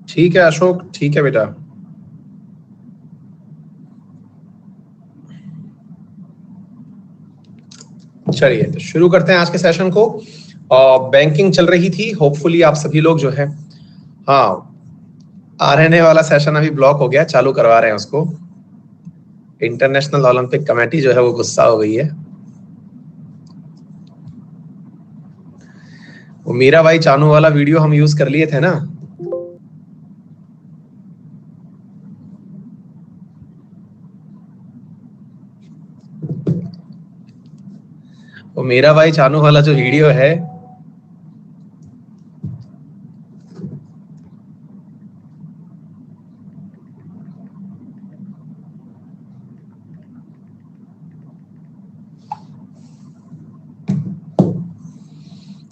ठीक है अशोक, ठीक है बेटा। चलिए तो शुरू करते हैं आज के सेशन को। बैंकिंग चल रही थी, होपफुली आप सभी लोग जो है, हाँ, आरएनए वाला सेशन अभी ब्लॉक हो गया, चालू करवा रहे हैं उसको। इंटरनेशनल ओलंपिक कमेटी जो है वो गुस्सा हो गई है। वो मीरा भाई चानू वाला वीडियो हम यूज कर लिए थे ना, वो मीरा भाई चानू वाला जो वीडियो है,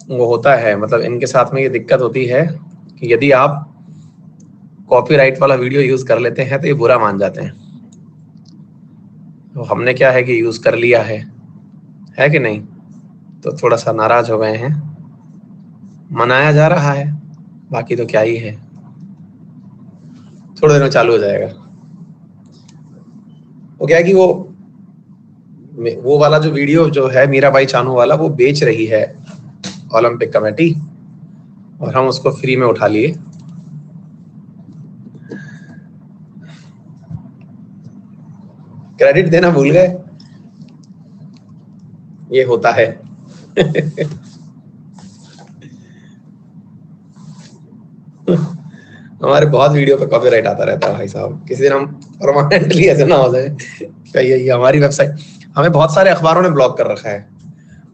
वो होता है, मतलब इनके साथ में ये दिक्कत होती है कि यदि आप कॉपीराइट वाला वीडियो यूज कर लेते हैं तो ये बुरा मान जाते हैं। तो हमने क्या है कि यूज कर लिया है कि नहीं, तो थोड़ा सा नाराज हो गए हैं। मनाया जा रहा है, बाकी तो क्या ही है, थोड़ी देर में चालू हो जाएगा। वो क्या है कि वो वाला जो वीडियो जो है मीराबाई चानू वाला, वो बेच रही है ओलंपिक कमेटी, और हम उसको फ्री में उठा लिए। क्रेडिट देना भूल गए, ये होता है। हमारे बहुत वीडियो पे कॉपीराइट आता रहता है भाई साहब, किसी दिन हम परमानेंटली ऐसे ना हो जाए। ये हमारी वेबसाइट, हमें बहुत सारे अखबारों ने ब्लॉक कर रखा है।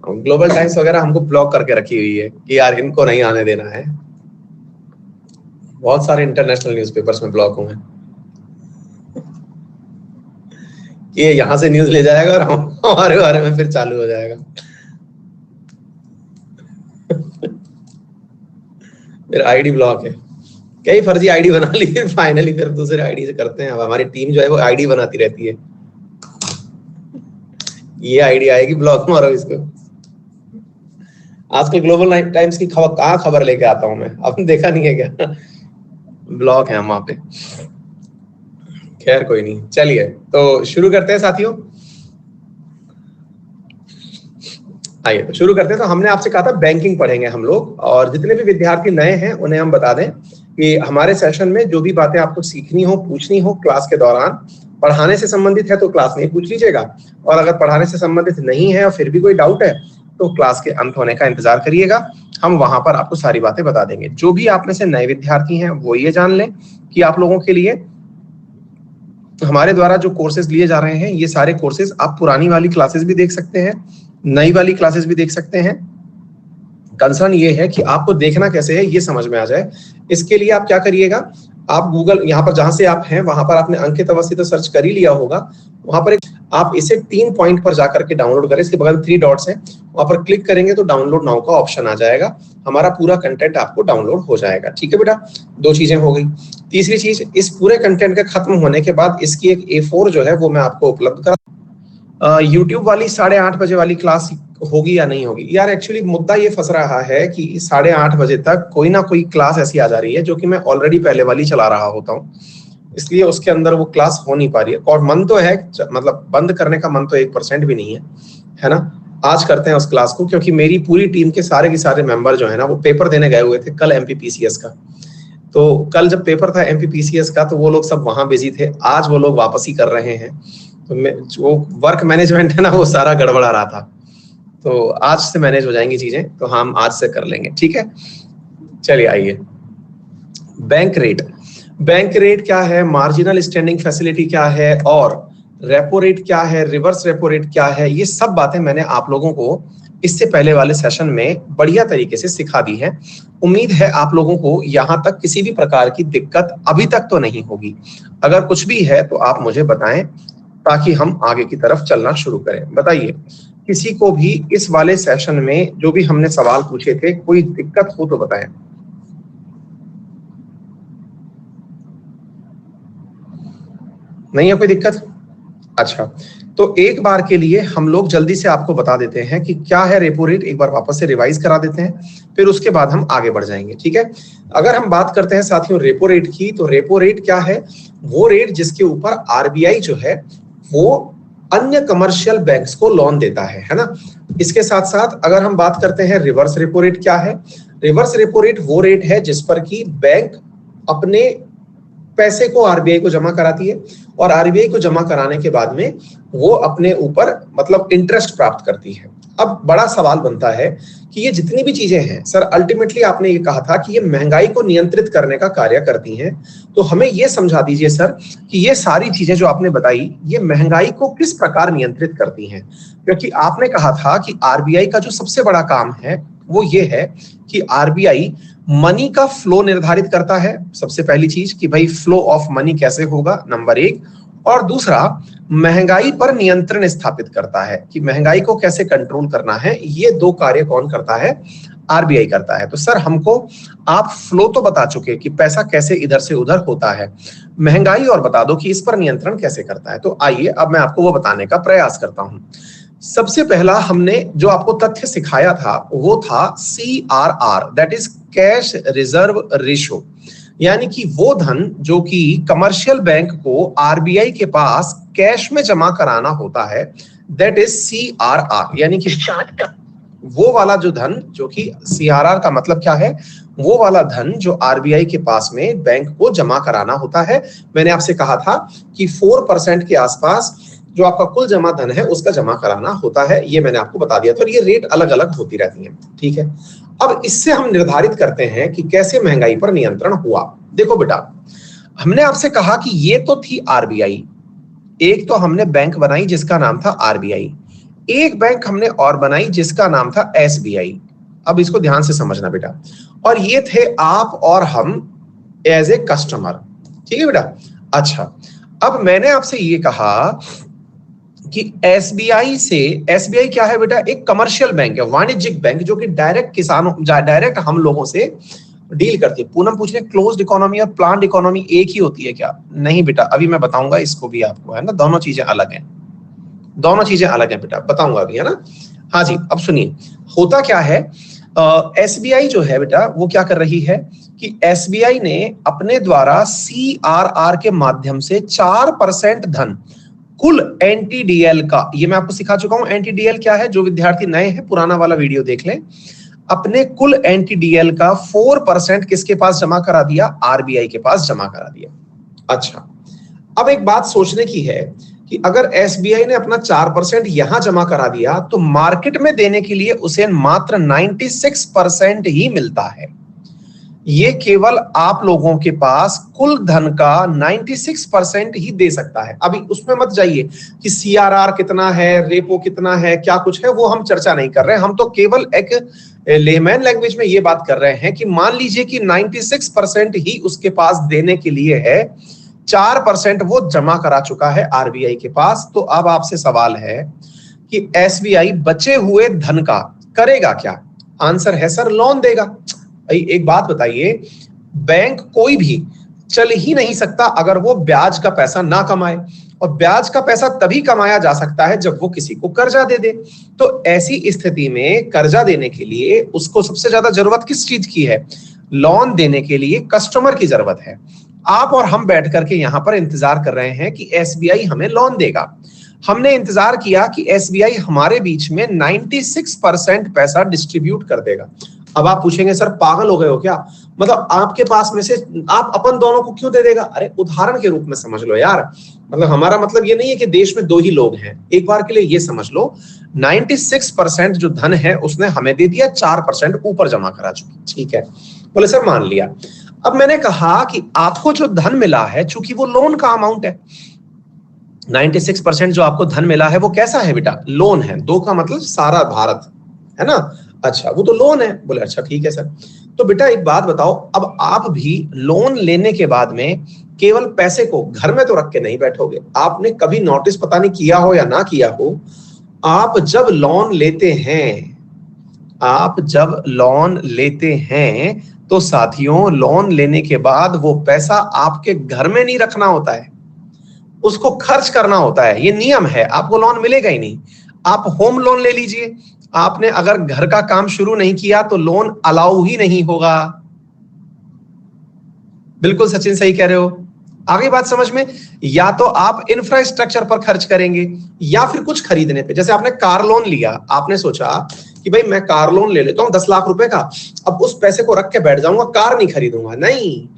ग्लोबल टाइम्स वगैरह हमको ब्लॉक करके रखी हुई है कि यार इनको नहीं आने देना है। बहुत सारे इंटरनेशनल न्यूज़पेपर्स में ब्लॉक हुए हैं। ये यहाँ से न्यूज ले जाएगा और हमारे बारे में फिर चालू हो जाएगा। फिर आईडी ब्लॉक है, कई फर्जी आईडी बना ली, फिर फाइनली फिर दूसरे आईडी से करते हैं। अब हमारी टीम जो है वो आईडी बनाती रहती है, ये आईडी आएगी, ब्लॉक मारो इसको। आजकल ग्लोबल टाइम्स की खबर कहाँ खबर लेके आता हूँ मैं, आपने देखा नहीं है क्या? ब्लॉक है वहां पे। खैर कोई नहीं, चलिए तो शुरू करते हैं साथियों। आइए तो शुरू करते हैं। तो हमने आपसे कहा था बैंकिंग पढ़ेंगे हम लोग, और जितने भी विद्यार्थी नए हैं उन्हें हम बता दें कि हमारे सेशन में जो भी बातें आपको सीखनी हो, पूछनी हो क्लास के दौरान, पढ़ाने से संबंधित है तो क्लास में ही पूछ लीजिएगा, और अगर पढ़ाने से संबंधित नहीं है और फिर भी कोई डाउट है तो क्लास के अंत होने का इंतजार करिएगा, हम वहां पर आपको सारी बातें बता देंगे। जो भी आप में से नए विद्यार्थी हैं वो ये जान लें कि आप लोगों के लिए हमारे द्वारा जो कोर्सेज लिए जा रहे हैं, ये सारे कोर्सेज आप पुरानी वाली क्लासेस भी देख सकते हैं, नई वाली क्लासेस भी देख सकते हैं। कंसर्न ये है कि आपको देखना कैसे है ये समझ में आ जाए। इसके लिए आप क्या करिएगा, आप गूगल, यहाँ पर जहां से आप हैं वहां पर आपने अंकित अवस्थी तो सर्च कर ही लिया होगा, वहां पर आप इसे 3 पॉइंट पर जाकर के डाउनलोड करें। इसके बगल में 3 डॉट्स हैं, वहां पर क्लिक करेंगे तो डाउनलोड नाउ का ऑप्शन आ जाएगा, हमारा पूरा कंटेंट आपको डाउनलोड हो जाएगा। ठीक है बेटा, 2 चीजें हो गई। तीसरी चीज, इस पूरे कंटेंट के खत्म होने के बाद इसकी एक A4 जो है वो मैं आपको उपलब्ध करा। यूट्यूब वाली 8:30 बजे वाली क्लास होगी या नहीं होगी? यार एक्चुअली मुद्दा ये फंस रहा है कि 8:30 बजे तक कोई ना कोई क्लास ऐसी आ जा रही है जो कि मैं ऑलरेडी पहले वाली चला रहा होता हूँ, इसलिए उसके अंदर वो क्लास हो नहीं पा रही है। और मन तो है, मतलब बंद करने का मन तो 1% भी नहीं है ना। आज करते हैं उस क्लास को, क्योंकि मेरी पूरी टीम के सारे मेंबर जो है ना वो पेपर देने गए हुए थे कल MPPCS का। तो कल जब पेपर था MPPCS का तो वो लोग सब वहां बिजी थे, आज वो लोग वापसी कर रहे हैं, तो जो वर्क मैनेजमेंट है ना वो सारा गड़बड़ा रहा था, तो आज से मैनेज हो जाएंगी चीजें, तो हम आज से कर लेंगे। ठीक है, चलिए आइए। बैंक रेट, बैंक रेट क्या है, मार्जिनल स्टैंडिंग फैसिलिटी क्या है, और रेपो रेट क्या है, रिवर्स रेपो रेट क्या है, ये सब बातें मैंने आप लोगों को इससे पहले वाले सेशन में बढ़िया तरीके से सिखा दी है। उम्मीद है आप लोगों को यहाँ तक किसी भी प्रकार की दिक्कत अभी तक तो नहीं होगी। अगर कुछ भी है तो आप मुझे बताएं ताकि हम आगे की तरफ चलना शुरू करें। बताइए, किसी को भी इस वाले सेशन में जो भी हमने सवाल पूछे थे कोई दिक्कत हो तो बताएं। नहीं है कोई दिक्कत? अच्छा, तो एक बार के लिए हम लोग जल्दी से आपको बता देते हैं कि क्या है रेपो रेट, एक बार वापस से रिवाइज करा देते हैं, फिर उसके बाद हम आगे बढ़ जाएंगे। ठीक है, अगर हम बात करते हैं साथियों रेपो रेट की, तो रेपो रेट क्या है? वो रेट जिसके ऊपर आरबीआई जो है वो अन्य कमर्शियल बैंक्स को लोन देता है ना। इसके साथ साथ अगर हम बात करते हैं रिवर्स रेपो रेट क्या है? रिवर्स रेपो रेट वो रेट है जिस पर कि बैंक अपने पैसे को आरबीआई को जमा कराती है और आरबीआई को जमा कराने के बाद में वो अपने ऊपर मतलब इंटरेस्ट प्राप्त करती है। अब बड़ा सवाल बनता है कि ये जितनी भी चीजें हैं सर, अल्टीमेटली आपने ये कहा था कि ये महंगाई को नियंत्रित करने का कार्य करती हैं, तो हमें ये समझा दीजिए सर कि ये सारी चीजें जो आपने बताई ये महंगाई को किस प्रकार नियंत्रित करती हैं? क्योंकि आपने कहा था कि आरबीआई का जो सबसे बड़ा काम है वो ये है कि आरबीआई मनी का फ्लो निर्धारित करता है। सबसे पहली चीज कि भाई फ्लो ऑफ मनी कैसे होगा, नंबर एक, और दूसरा महंगाई पर नियंत्रण स्थापित करता है कि महंगाई को कैसे कंट्रोल करना है। ये दो कार्य कौन करता है? आरबीआई करता है। तो सर हमको आप फ्लो तो बता चुके कि पैसा कैसे इधर से उधर होता है, महंगाई और बता दो कि इस पर नियंत्रण कैसे करता है। तो आइए अब मैं आपको वो बताने का प्रयास करता हूं। सबसे पहला हमने जो आपको तथ्य सिखाया था वो था CRR, that is cash reserve ratio, यानी कि वो धन जो कि कमर्शियल बैंक को आरबीआई के पास कैश में जमा कराना होता है, दैट इज CRR, यानी कि वो वाला जो धन जो कि CRR का मतलब क्या है? वो वाला धन जो आरबीआई के पास में बैंक को जमा कराना होता है। मैंने आपसे कहा था कि 4% के आसपास जो आपका कुल जमा धन है उसका जमा कराना होता है, ये मैंने आपको बता दिया। तो ये रेट अलग अलग होती रहती है। ठीक है, अब इससे हम निर्धारित करते हैं कि कैसे महंगाई पर नियंत्रण हुआ। देखो बेटा, हमने आपसे कहा कि ये तो थी आरबीआई, एक तो हमने बैंक बनाई जिसका नाम था आरबीआई, एक बैंक हमने और बनाई जिसका नाम था एसबीआई। अब इसको ध्यान से समझना बेटा, और ये थे आप और हम एज ए कस्टमर। ठीक है बेटा, अच्छा अब मैंने आपसे ये कहा कि एसबीआई से, एसबीआई क्या है बेटा? एक कमर्शियल बैंक है, वाणिज्यिक बैंक, जो कि डायरेक्ट किसानों, डायरेक्ट हम लोगों से डील करती है। पूनम पूछ रहे क्लोज्ड इकोनॉमी और प्लान्ड इकोनॉमी एक ही होती है क्या? नहीं बेटा, अभी मैं बताऊंगा इसको भी आपको, है ना, दोनों चीजें अलग हैं, दोनों चीजें अलग हैं बेटा, बताऊंगा अभी, है ना। हाँ जी, अब सुनिए होता क्या है। एसबीआई जो है बेटा वो क्या कर रही है कि एसबीआई ने अपने द्वारा CRR के माध्यम से 4% धन कुल एनटीडीएल का, ये मैं आपको सिखा चुका हूं एनटीडीएल क्या है, जो विद्यार्थी नए हैं पुराना वाला वीडियो देख लें। अपने कुल एनटीडीएल का 4% किसके पास जमा करा दिया? आरबीआई के पास जमा करा दिया। अच्छा, अब एक बात सोचने की है कि अगर एसबीआई ने अपना 4% यहां जमा करा दिया तो मार्केट में देने के लिए उसे मात्र 96% ही मिलता है। ये केवल आप लोगों के पास कुल धन का 96% ही दे सकता है। अभी उसमें मत जाइए कि CRR कितना है, रेपो कितना है, क्या कुछ है, वो हम चर्चा नहीं कर रहे हैं। हम तो केवल एक लेमैन लैंग्वेज में ये बात कर रहे हैं कि मान लीजिए कि 96% ही उसके पास देने के लिए है, 4% वो जमा करा चुका है आरबीआई के पास। तो अब आपसे सवाल है कि एसबीआई बचे हुए धन का करेगा क्या? आंसर है सर लोन देगा। एक बात बताइए, बैंक कोई भी चल ही नहीं सकता अगर वो ब्याज का पैसा ना कमाए, और ब्याज का पैसा तभी कमाया जा सकता है जब वो किसी को कर्जा दे दे। तो ऐसी स्थिति में कर्जा देने के लिए उसको सबसे ज्यादा जरूरत किस चीज की है? लोन देने के लिए कस्टमर की जरूरत है। आप और हम बैठ करके यहां पर इंतजार कर रहे हैं कि एसबीआई हमें लोन देगा। हमने इंतजार किया कि एसबीआई हमारे बीच में 96% पैसा डिस्ट्रीब्यूट कर देगा। अब आप पूछेंगे सर पागल हो गए हो क्या? मतलब आपके पास में से आप अपन दोनों को क्यों दे देगा? अरे उदाहरण के रूप में समझ लो यार, मतलब हमारा मतलब ये नहीं है कि देश में दो ही लोग हैं। एक बार के लिए ये समझ लो 96% जो धन है उसने हमें दे दिया, 4% ऊपर जमा करा चुकी। ठीक है, बोले सर मान लिया। अब मैंने कहा कि आपको जो धन मिला है, चूंकि वो लोन का अमाउंट है, 96% जो आपको धन मिला है वो कैसा है बेटा? लोन है। दो का मतलब सारा भारत, है ना। अच्छा, वो तो लोन है। बोले अच्छा ठीक है सर। तो बेटा एक बात बताओ, अब आप भी लोन लेने के बाद में केवल पैसे को घर में तो रख के नहीं बैठोगे। आपने कभी नोटिस पता नहीं किया हो या ना किया हो, आप जब लोन लेते हैं, आप जब लोन लेते हैं तो साथियों लोन लेने के बाद वो पैसा आपके घर में नहीं रखना होता है, उसको खर्च करना होता है, ये नियम है, आपको लोन मिलेगा ही नहीं। आप होम लोन ले लीजिए, आपने अगर घर का काम शुरू नहीं किया तो लोन अलाउ ही नहीं होगा। बिल्कुल सचिन सही कह रहे हो। आगे बात समझ में? या तो आप इंफ्रास्ट्रक्चर पर खर्च करेंगे या फिर कुछ खरीदने पे। जैसे आपने कार लोन लिया, आपने सोचा कि भाई मैं कार लोन ले लेता हूं 10 लाख रुपए का, अब उस पैसे को रख के बैठ जाऊंगा, कार नहीं खरीदूंगा। नहीं,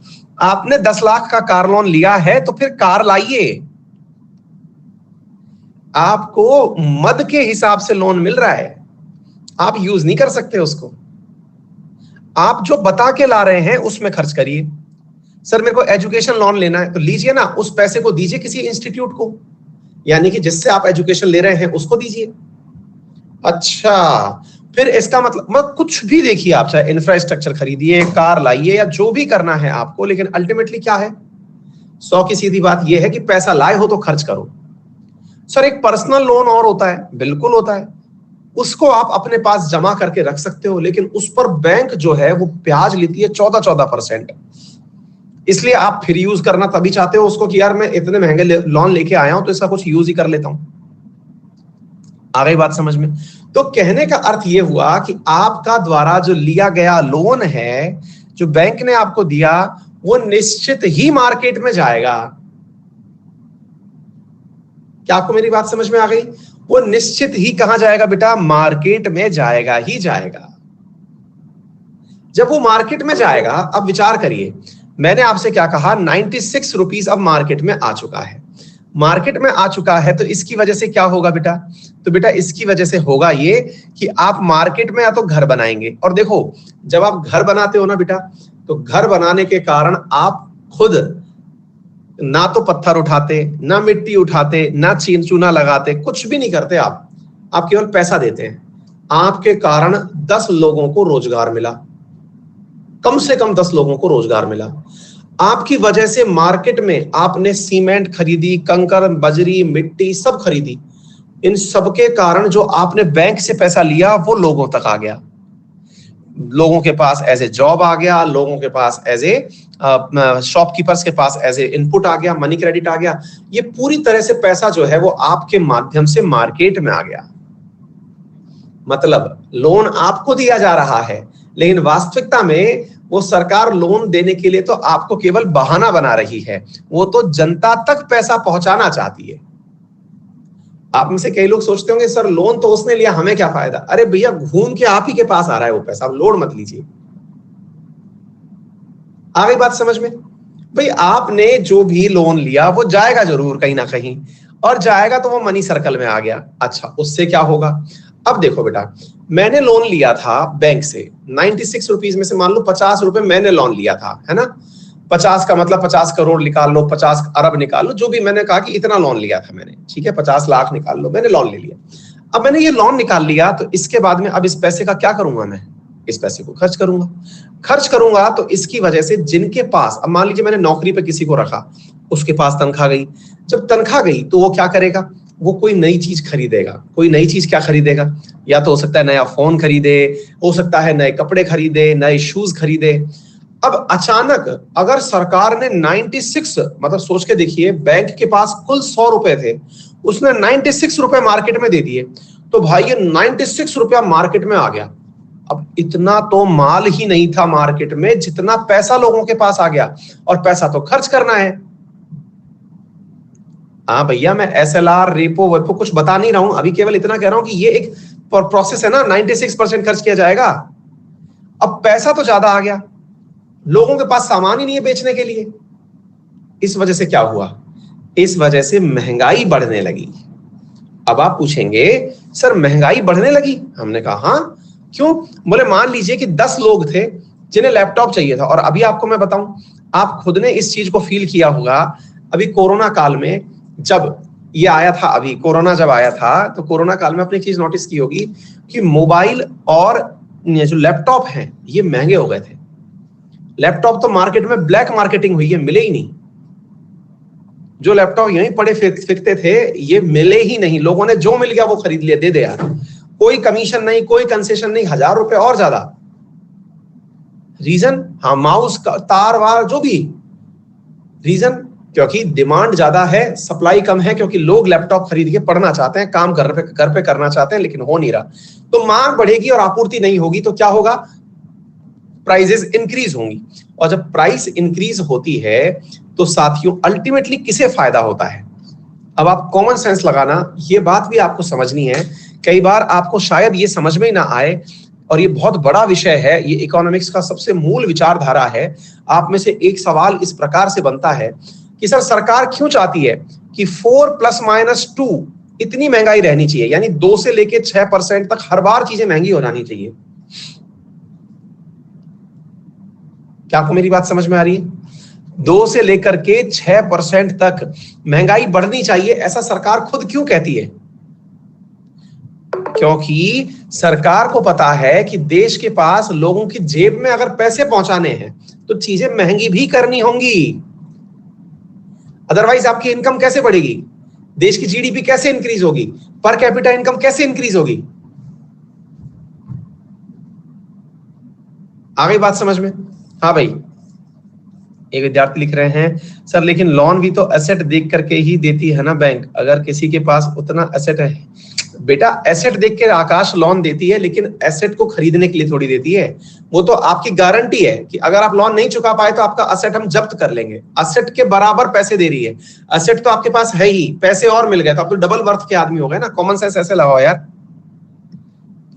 आपने 10 लाख का कार लोन लिया है तो फिर कार लाइए। आपको मद के हिसाब से लोन मिल रहा है, आप यूज नहीं कर सकते उसको। आप जो बता के ला रहे हैं उसमें खर्च करिए। सर मेरे को एजुकेशन लोन लेना है, तो लीजिए ना, उस पैसे को दीजिए किसी इंस्टीट्यूट को, यानी कि जिससे आप एजुकेशन ले रहे हैं उसको दीजिए। अच्छा, फिर इसका मतलब कुछ भी देखिए, आप चाहे इंफ्रास्ट्रक्चर खरीदिए, कार लाइए, या जो भी करना है आपको, लेकिन अल्टीमेटली क्या है? 100 की सीधी बात यह है कि पैसा लाए हो तो खर्च करो। सर एक पर्सनल लोन और होता है, बिल्कुल होता है, उसको आप अपने पास जमा करके रख सकते हो, लेकिन उस पर बैंक जो है वो ब्याज लेती है 14% इसलिए आप फिर यूज करना तभी चाहते हो उसको कि यार मैं इतने महंगे लोन लेके आया हूं तो इसका कुछ यूज ही कर लेता हूं। आ गई बात समझ में? तो कहने का अर्थ यह हुआ कि आपका द्वारा जो लिया गया लोन है, जो बैंक ने आपको दिया, वो निश्चित ही मार्केट में जाएगा। क्या आपको मेरी बात समझ में आ गई? वो निश्चित ही कहां जाएगा बेटा? मार्केट में जाएगा ही जाएगा। जब वो मार्केट में जाएगा, अब विचार करिए, मैंने आपसे क्या कहा, 96 रुपीज अब मार्केट में आ चुका है। मार्केट में आ चुका है तो इसकी वजह से क्या होगा बेटा? तो बेटा इसकी वजह से होगा ये कि आप मार्केट में या तो घर बनाएंगे, और देखो जब आप घर बनाते हो ना बेटा, तो घर बनाने के कारण आप खुद ना तो पत्थर उठाते, ना मिट्टी उठाते, ना चूना लगाते, कुछ भी नहीं करते आप केवल पैसा देते हैं। आपके कारण 10 लोगों को रोजगार मिला, कम से कम 10 लोगों को रोजगार मिला। आपकी वजह से मार्केट में आपने सीमेंट खरीदी, कंकर, बजरी, मिट्टी सब खरीदी। इन सबके कारण जो आपने बैंक से पैसा लिया वो लोगों तक आ गया, लोगों के पास एज ए जॉब आ गया, लोगों के पास एज ए शॉपकीपर्स के पास एज ए इनपुट आ गया, मनी क्रेडिट आ गया। ये पूरी तरह से पैसा जो है वो आपके माध्यम से मार्केट में आ गया। मतलब लोन आपको दिया जा रहा है, लेकिन वास्तविकता में वो सरकार लोन देने के लिए तो आपको केवल बहाना बना रही है, वो तो जनता तक पैसा पहुंचाना चाहती है। आप में से कई लोग सोचते होंगे सर लोन तो उसने लिया, हमें क्या फायदा? अरे भैया घूम के आप ही के पास आ रहा है वो पैसा, आप लोड मत लीजिए। आ गई बात समझ में? भाई आपने जो भी लोन लिया वो जाएगा जरूर कहीं ना कहीं, और जाएगा तो वो मनी सर्कल में आ गया। अच्छा उससे क्या होगा? अब देखो बेटा, मैंने लोन लिया था बैंक से 96 रुपीज में से मान लो 50 रुपए मैंने लोन लिया था, है ना? 50 का मतलब 50 करोड़ निकाल लो, 50 अरब निकाल लो, जो भी मैंने कहा कि इतना लोन लिया था मैंने, ठीक है, 50 लाख निकाल लो, मैंने लोन ले लिया। अब मैंने ये लोन निकाल लिया तो इसके बाद में अब इस पैसे का क्या करूंगा? मैं इस पैसे को खर्च करूंगा। खर्च करूंगा तो इसकी वजह से जिनके पास, अब मान लीजिए मैंने नौकरी पे किसी को रखा, उसके पास तनख्वाह गई, जब तनख्वाह गई तो वो क्या करेगा? वो कोई नई चीज खरीदेगा। कोई नई चीज क्या खरीदेगा? या तो हो सकता है नया फोन खरीदे, हो सकता है नए कपड़े खरीदे, नए शूज खरीदे। अब अचानक अगर सरकार ने 96, मतलब सोच के देखिए, बैंक के पास कुल 100 रुपए थे, उसने 96 रुपए मार्केट में दे दिए, तो भाई ये 96 रुपया मार्केट में आ गया। अब इतना तो माल ही नहीं था मार्केट में जितना पैसा लोगों के पास आ गया, और पैसा तो खर्च करना है। हाँ भैया, मैं एसएलआर, रेपो वेपो कुछ बता नहीं रहा हूं, अभी केवल इतना कह रहा हूं कि ये एक प्रोसेस है ना, 96% खर्च किया जाएगा। अब पैसा तो ज्यादा आ गया, लोगों के पास सामान ही नहीं है बेचने के लिए। इस वजह से क्या हुआ? इस वजह से महंगाई बढ़ने लगी। अब आप पूछेंगे सर महंगाई बढ़ने लगी? हमने कहा हाँ। क्यों? बोले मान लीजिए कि 10 लोग थे जिन्हें लैपटॉप चाहिए था, और अभी आपको मैं बताऊं, आप खुद ने इस चीज को फील किया होगा। अभी कोरोना काल में जब ये आया था, अभी कोरोना जब आया था, तो कोरोना काल में आपने एक चीज नोटिस की होगी कि मोबाइल और जो लैपटॉप हैं ये महंगे हो गए थे। लैपटॉप तो मार्केट में ब्लैक मार्केटिंग हुई है, मिले ही नहीं। जो लैपटॉप यहीं पड़े फिरते थे ये मिले ही नहीं, लोगों ने जो मिल गया वो खरीद लिया, दे दे यार, कोई कमीशन नहीं, कोई कंसेशन नहीं, 1000 रुपए और ज्यादा। रीजन? हाँ, माउस का तार वार जो भी रीजन, क्योंकि डिमांड ज्यादा है, सप्लाई कम है, क्योंकि लोग लैपटॉप खरीद के पढ़ना चाहते हैं, काम घर पे करना चाहते हैं, लेकिन हो नहीं रहा। तो मांग बढ़ेगी और आपूर्ति नहीं होगी तो क्या होगा, प्राइसेस इंक्रीज होंगी। और जब प्राइस इंक्रीज होती है तो साथियों अल्टीमेटली किसे फायदा होता है? अब आप कॉमन सेंस लगाना, ये बात भी आपको समझनी है। कई बार आपको शायद ये समझ में ही ना आए, और ये बहुत बड़ा विषय है, ये इकोनॉमिक्स का सबसे मूल विचारधारा है। आप में से एक सवाल इस प्रकार से बनता है कि सर सरकार क्यों चाहती है कि 4 ± 2 इतनी महंगाई रहनी चाहिए, यानी 2 से लेके 6% तक हर बार चीजें महंगी हो जानी चाहिए? क्या आपको मेरी बात समझ में आ रही है? 2 से लेकर के 6% तक महंगाई बढ़नी चाहिए, ऐसा सरकार खुद क्यों कहती है? क्योंकि सरकार को पता है कि देश के पास लोगों की जेब में अगर पैसे पहुंचाने हैं तो चीजें महंगी भी करनी होंगी, अदरवाइज आपकी इनकम कैसे बढ़ेगी, देश की जीडीपी कैसे इंक्रीज होगी, पर कैपिटा इनकम कैसे इंक्रीज होगी? आ गई बात समझ में? हाँ भाई, एक विद्यार्थी लिख रहे हैं सर लेकिन लोन भी तो एसेट देख करके ही देती है ना बैंक, अगर किसी के पास उतना एसेट है। बेटा एसेट देख के आकाश लोन देती है, लेकिन एसेट को खरीदने के लिए थोड़ी देती है। वो तो आपकी गारंटी है कि अगर आप लोन नहीं चुका पाए तो आपका एसेट हम जब्त कर लेंगे। एसेट के बराबर पैसे दे रही है, एसेट तो आपके पास है ही, पैसे और मिल गए तो आप तो डबल वर्थ के आदमी हो गए ना। कॉमन सेंस ऐसे लगाओ यार।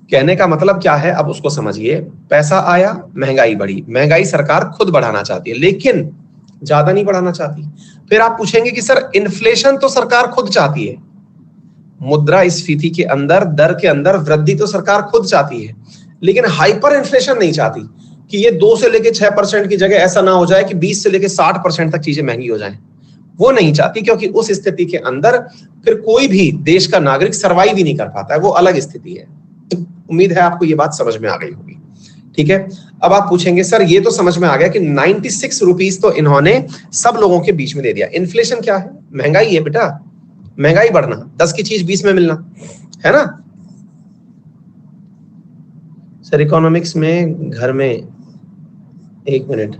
कहने का मतलब क्या है, अब उसको समझिए। पैसा आया, महंगाई बढ़ी, महंगाई सरकार खुद बढ़ाना चाहती है लेकिन ज्यादा नहीं बढ़ाना चाहती। फिर आप पूछेंगे कि सर इन्फ्लेशन तो सरकार खुद चाहती है, मुद्रास्फीति के अंदर, दर के अंदर वृद्धि तो सरकार खुद चाहती है, लेकिन हाइपर इन्फ्लेशन नहीं चाहती कि ये 2 से लेके 6% की जगह ऐसा ना हो जाए कि 20 से लेके 60% तक चीजें महंगी हो जाएं। वो नहीं चाहती, क्योंकि उस स्थिति के अंदर फिर कोई भी देश का नागरिक सर्वाइव ही नहीं कर पाता है, वो अलग स्थिति है। उम्मीद है आपको ये बात समझ में आ गई होगी। ठीक है, अब आप पूछेंगे सर ये तो समझ में आ गया कि 96 रुपीज तो इन्होंने सब लोगों के बीच में दे दिया। इन्फ्लेशन क्या है? महंगाई है बेटा, महंगाई बढ़ना, 10 की चीज 20 में मिलना, है ना। सर इकोनॉमिक्स में घर में, एक मिनट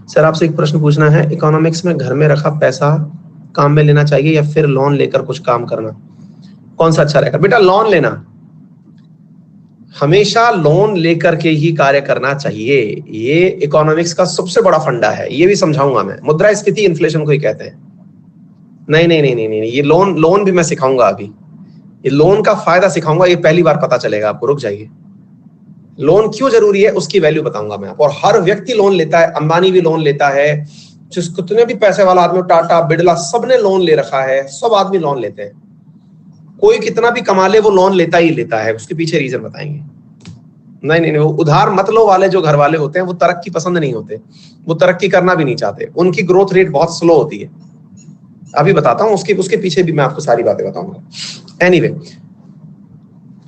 सर आपसे एक प्रश्न पूछना है, इकोनॉमिक्स में घर में रखा पैसा काम में लेना चाहिए या फिर लोन लेकर कुछ काम करना, कौन सा अच्छा रहेगा? बेटा लोन लेना, हमेशा लोन लेकर के ही कार्य करना चाहिए। ये इकोनॉमिक्स का सबसे बड़ा फंडा है, ये भी समझाऊंगा मैं। मुद्रास्फीति इन्फ्लेशन को ही कहते हैं। नहीं नहीं नहीं नहीं नहीं, ये लोन भी मैं सिखाऊंगा अभी। ये लोन का फायदा सिखाऊंगा, ये पहली बार पता चलेगा आपको, रुक जाइए। लोन क्यों जरूरी है उसकी वैल्यू बताऊंगा मैं आपको। और हर व्यक्ति लोन लेता है, अंबानी भी लोन लेता है, जिस कितने भी पैसे वाला आदमी, टाटा बिरला, सबने लोन ले रखा है, सब आदमी लोन लेते हैं। कोई कितना भी कमा ले वो लोन लेता ही लेता है, उसके पीछे रीजन बताएंगे। नहीं नहीं नहीं, वो उधार मत लो वाले जो घर वाले होते हैं वो तरक्की पसंद नहीं होते, वो तरक्की करना भी नहीं चाहते, उनकी ग्रोथ रेट बहुत स्लो होती है। अभी बताता हूँ, उसके पीछे भी मैं आपको सारी बातें बताऊंगा। एनीवे,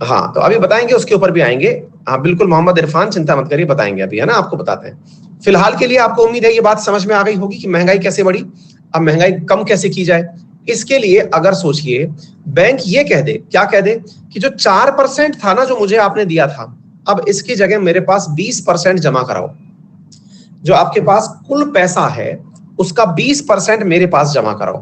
हाँ तो अभी बताएंगे, उसके ऊपर भी आएंगे। हाँ बिल्कुल मोहम्मद इरफान, चिंता मत करिए, बताएंगे अभी, है ना, आपको बताते हैं। फिलहाल के लिए आपको उम्मीद है ये बात समझ में आ गई होगी कि महंगाई कैसे बढ़ी, अब महंगाई कम कैसे की जाए। इसके लिए अगर सोचिए, बैंक ये कह दे, क्या कह दे कि जो 4% था ना जो मुझे आपने दिया था, अब इसकी जगह मेरे पास 20% जमा कराओ। जो आपके पास कुल पैसा है उसका 20% मेरे पास जमा कराओ।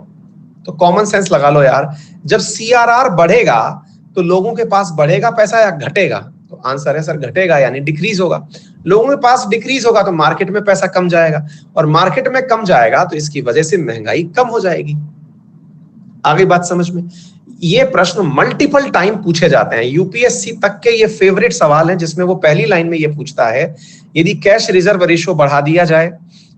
तो कॉमन सेंस लगा लो यार, जब CRR बढ़ेगा तो लोगों के पास बढ़ेगा पैसा या घटेगा? तो आंसर है सर घटेगा, यानी डिक्रीज होगा। लोगों के पास डिक्रीज होगा तो मार्केट में पैसा कम जाएगा, और मार्केट में कम जाएगा तो इसकी वजह से महंगाई कम हो जाएगी। आगे बात समझ में? ये प्रश्न मल्टीपल टाइम पूछे जाते हैं, यूपीएससी तक के ये फेवरेट सवाल हैं, जिसमें वो पहली लाइन में ये पूछता है यदि कैश रिजर्व रेशियो बढ़ा दिया जाए